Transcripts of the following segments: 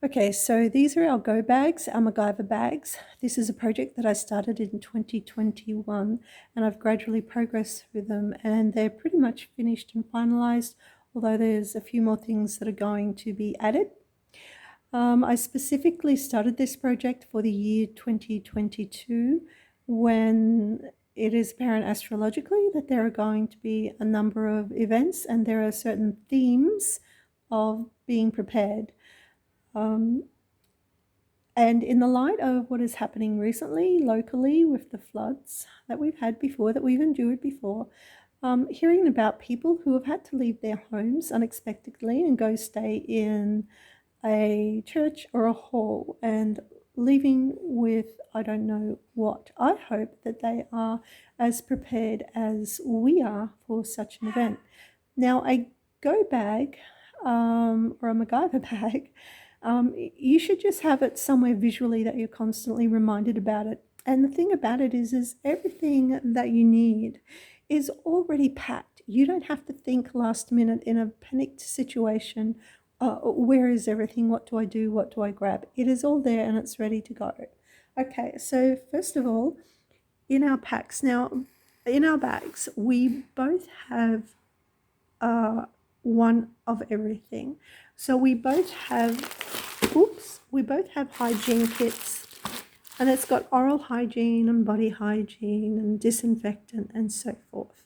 Okay, so these are our Go bags, our MacGyver bags. This is a project that I started in 2021 and I've gradually progressed through them and they're pretty much finished and finalized, although there's a few more things that are going to be added. I specifically started this project for the year 2022 when it is apparent astrologically that there are going to be a number of events and there are certain themes of being prepared. And in the light of what is happening recently locally with the floods that we've had before, that we've endured before, hearing about people who have had to leave their homes unexpectedly and go stay in a church or a hall and leaving with I don't know what. I hope that they are as prepared as we are for such an event. Now, a go bag or a MacGyver bag, you should just have it somewhere visually that you're constantly reminded about it. And the thing about it is everything that you need is already packed. You don't have to think last minute in a panicked situation, where is everything? What do I do? What do I grab? It is all there and it's ready to go. Okay, so first of all, in our packs, now in our bags, we both have one of everything. So we both have hygiene kits, and it's got oral hygiene and body hygiene and disinfectant and so forth.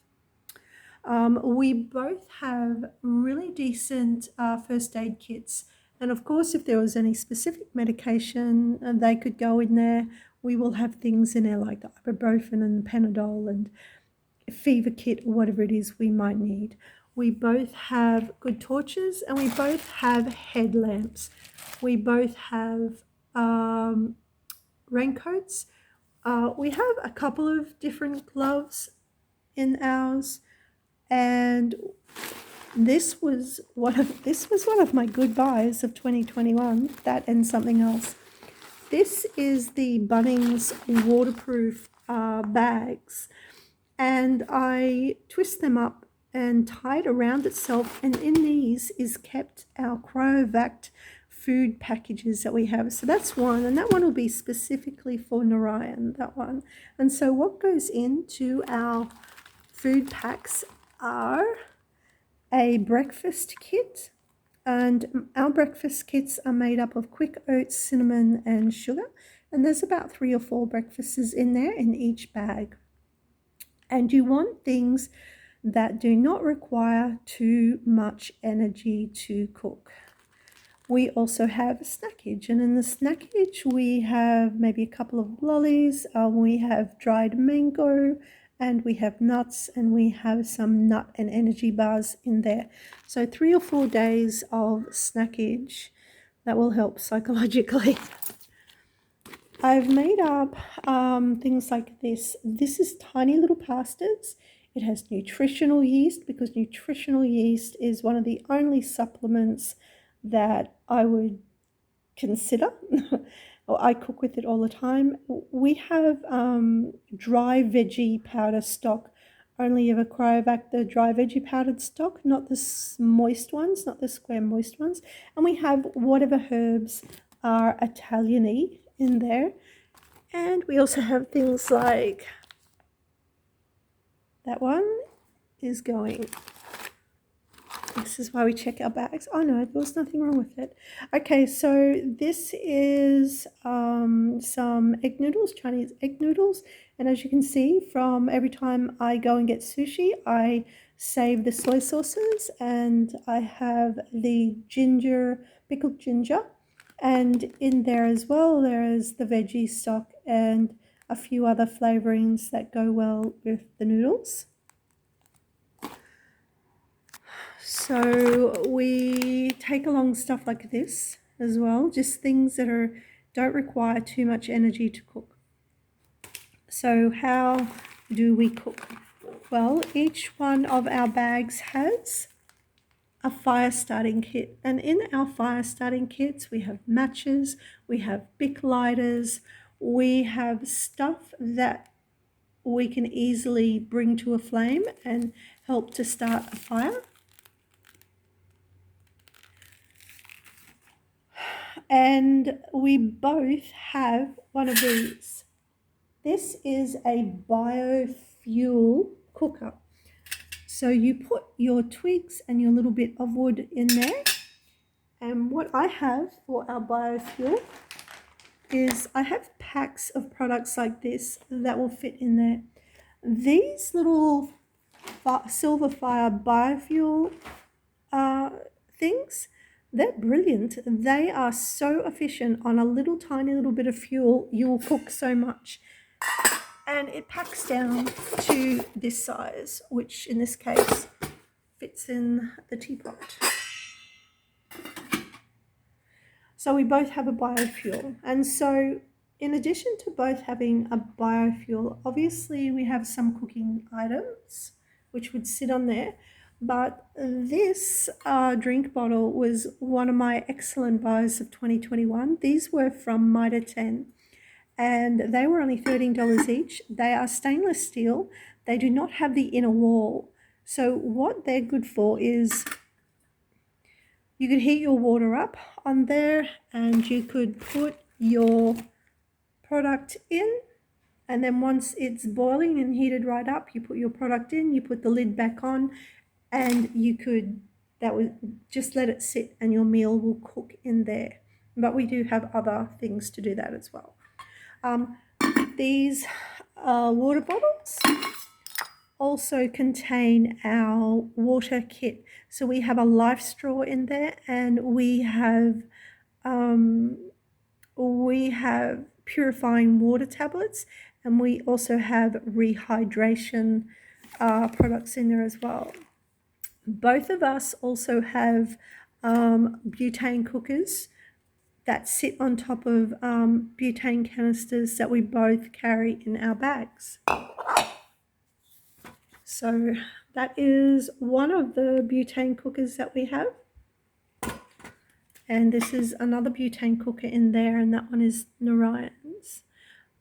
We both have really decent first aid kits. And of course, if there was any specific medication, they could go in there. We will have things in there like the ibuprofen and Panadol and fever kit or whatever it is we might need. We both have good torches and we both have headlamps. We both have raincoats. We have a couple of different gloves in ours, and this was one of my good buys of 2021. That and something else. This is the Bunnings waterproof bags, and I twist them up and tie it around itself, and in these is kept our cryovac food packages that we have. So that's one, and that one will be specifically for Narayan, that one. And so what goes into our food packs are a breakfast kit, and our breakfast kits are made up of quick oats, cinnamon and sugar, and there's about 3 or 4 breakfasts in there in each bag. And you want things that do not require too much energy to cook. We also have snackage, and in the snackage we have maybe a couple of lollies, we have dried mango, and we have nuts, and we have some nut and energy bars in there. So 3 or 4 days of snackage that will help psychologically. I've made up things like this. This is tiny little pastas. It has nutritional yeast because nutritional yeast is one of the only supplements that I would consider. Or I cook with it all the time. We have dry veggie powder stock. Only ever cryovac the dry veggie powdered stock, not the moist ones, not the square moist ones. And we have whatever herbs are Italian-y in there. And we also have things like that one is going. This is why we check our bags. Oh no, there was nothing wrong with it. Okay, so this is some egg noodles, Chinese egg noodles. And as you can see, from every time I go and get sushi, I save the soy sauces, and I have the ginger, pickled ginger. And in there as well, there is the veggie stock and a few other flavorings that go well with the noodles. So we take along stuff like this as well, just things that don't require too much energy to cook. So how do we cook? Well, each one of our bags has a fire starting kit, and in our fire starting kits we have matches, we have Bic lighters, we have stuff that we can easily bring to a flame and help to start a fire. And we both have one of these. This is a biofuel cooker. So you put your twigs and your little bit of wood in there. And what I have for our biofuel is I have packs of products like this that will fit in there. These little Silverfire biofuel things, they're brilliant. They are so efficient. On a little tiny little bit of fuel, you will cook so much. And it packs down to this size, which in this case fits in the teapot. So we both have a biofuel. And so in addition to both having a biofuel, obviously we have some cooking items which would sit on there. But this drink bottle was one of my excellent buys of 2021. These were from Mitre 10 and they were only $13 each. They are stainless steel. They do not have the inner wall. So what they're good for is you could heat your water up on there and you could put your product in, and then once it's boiling and heated right up, you put your product in, you put the lid back on, and that would just let it sit and your meal will cook in there. But we do have other things to do that as well. These water bottles also contain our water kit. So we have a life straw in there, and we have purifying water tablets, and we also have rehydration products in there as well. Both of us also have butane cookers that sit on top of butane canisters that we both carry in our bags. So that is one of the butane cookers that we have. And this is another butane cooker in there, and that one is Narayan's.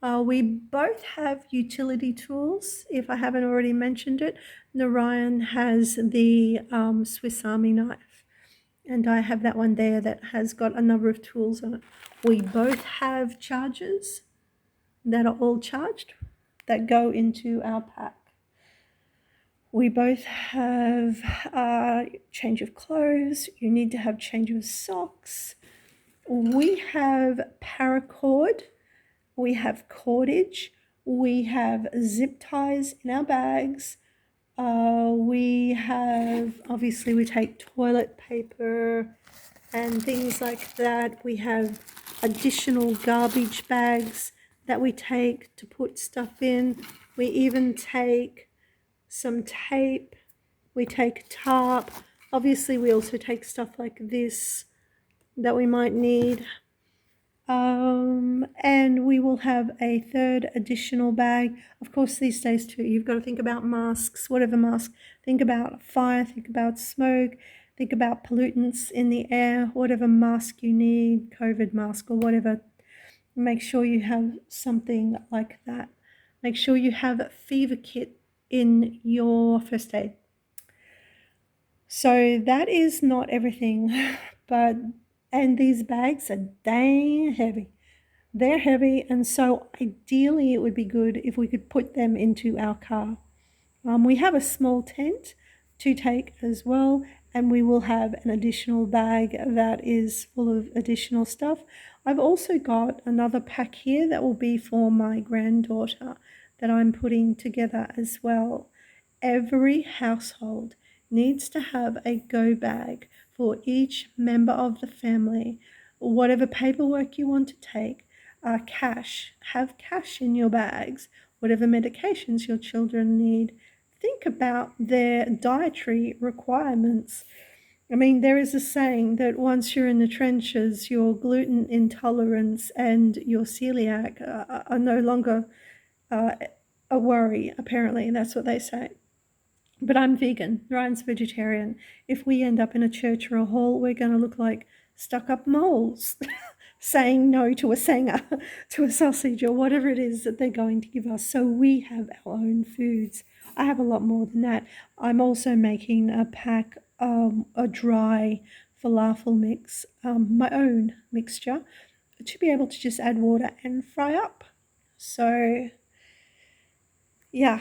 We both have utility tools. If I haven't already mentioned it, Narayan has the Swiss Army knife, and I have that one there that has got a number of tools on it. We both have chargers that are all charged that go into our pack. We both have change of clothes. You need to have change of socks. We have paracord. We have cordage. We have zip ties in our bags. Obviously we take toilet paper and things like that. We have additional garbage bags that we take to put stuff in. We even take some tape, we take tarp. Obviously we also take stuff like this that we might need. And we will have a third additional bag. Of course, these days too, you've got to think about masks, whatever mask. Think about fire, think about smoke, think about pollutants in the air, whatever mask you need, COVID mask or whatever. Make sure you have something like that. Make sure you have a fever kit in your first aid. So that is not everything, and these bags are dang heavy. They're heavy, and so ideally it would be good if we could put them into our car. We have a small tent to take as well, and we will have an additional bag that is full of additional stuff. I've also got another pack here that will be for my granddaughter that I'm putting together as well. Every household needs to have a go bag for each member of the family. Whatever paperwork you want to take, cash, have cash in your bags. Whatever medications your children need, think about their dietary requirements. I mean, there is a saying that once you're in the trenches, your gluten intolerance and your celiac are no longer a worry, apparently, and that's what they say. But I'm vegan, Ryan's vegetarian. If we end up in a church or a hall, we're going to look like stuck-up moles saying no to a sanger, to a sausage, or whatever it is that they're going to give us. So we have our own foods. I have a lot more than that. I'm also making a pack, a dry falafel mix, my own mixture, to be able to just add water and fry up. So yeah,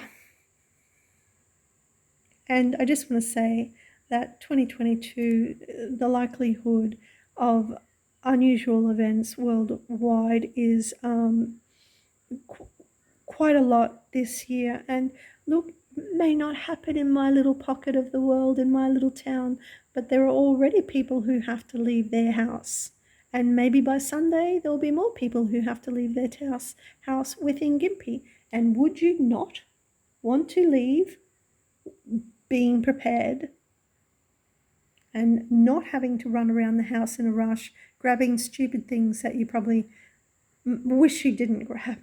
and I just want to say that 2022, the likelihood of unusual events worldwide is quite a lot this year. And look, may not happen in my little pocket of the world, in my little town, but there are already people who have to leave their house. And maybe by Sunday, there'll be more people who have to leave their house within Gympie. And would you not want to leave being prepared and not having to run around the house in a rush, grabbing stupid things that you probably wish you didn't grab?